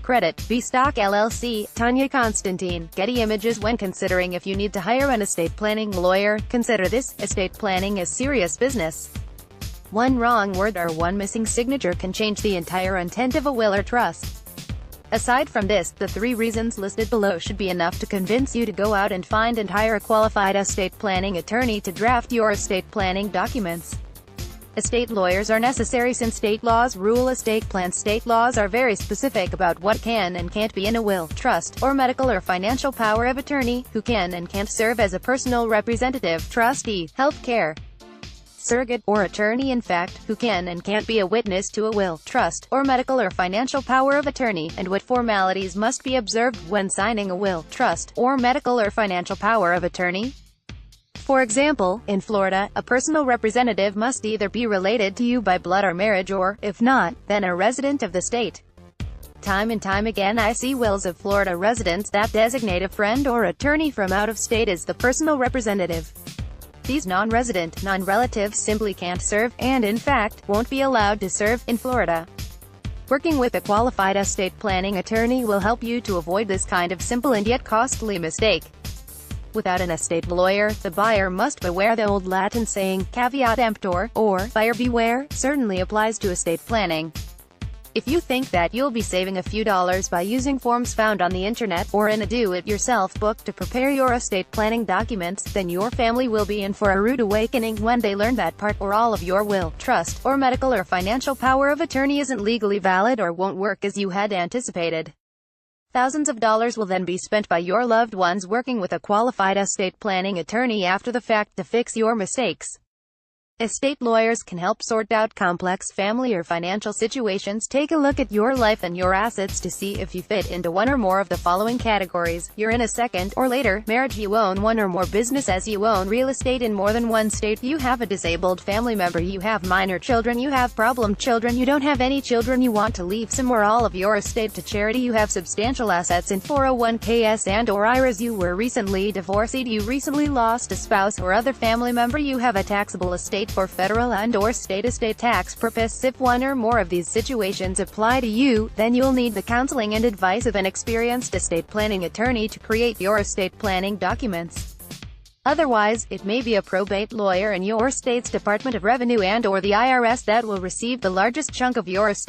Credit, B-Stock LLC, Tanya Constantine, Getty Images. When considering if you need to hire an estate planning lawyer, consider this: estate planning is serious business. One wrong word or one missing signature can change the entire intent of a will or trust. Aside from this, the 3 reasons listed below should be enough to convince you to go out and find and hire a qualified estate planning attorney to draft your estate planning documents. Estate lawyers are necessary since state laws rule estate plans. State laws are very specific about what can and can't be in a will, trust, or medical or financial power of attorney, who can and can't serve as a personal representative, trustee, healthcare surrogate, or attorney. In fact, who can and can't be a witness to a will, trust, or medical or financial power of attorney, and what formalities must be observed when signing a will, trust, or medical or financial power of attorney. For example, in Florida, a personal representative must either be related to you by blood or marriage or, if not, then a resident of the state. Time and time again I see wills of Florida residents that designate a friend or attorney from out of state as the personal representative. These non-resident, non-relatives simply can't serve, and in fact, won't be allowed to serve, in Florida. Working with a qualified estate planning attorney will help you to avoid this kind of simple and yet costly mistake. Without an estate lawyer, the buyer must beware. The old Latin saying, caveat emptor, or buyer beware, certainly applies to estate planning. If you think that you'll be saving a few dollars by using forms found on the internet, or in a do-it-yourself book to prepare your estate planning documents, then your family will be in for a rude awakening when they learn that part or all of your will, trust, or medical or financial power of attorney isn't legally valid or won't work as you had anticipated. Thousands of dollars will then be spent by your loved ones working with a qualified estate planning attorney after the fact to fix your mistakes. Estate lawyers can help sort out complex family or financial situations. Take a look at your life and your assets to see if you fit into one or more of the following categories. You're in a second or later marriage. You own one or more businesses. You own real estate in more than one state. You have a disabled family member. You have minor children. You have problem children. You don't have any children. You want to leave some or all of your estate to charity. You have substantial assets in 401ks and or IRAs. You were recently divorced. You recently lost a spouse or other family member. You have a taxable estate for federal and or state estate tax purpose. If one or more of these situations apply to you, then you'll need the counseling and advice of an experienced estate planning attorney to create your estate planning documents. Otherwise, it may be a probate lawyer in your state's Department of Revenue and or the IRS that will receive the largest chunk of your estate.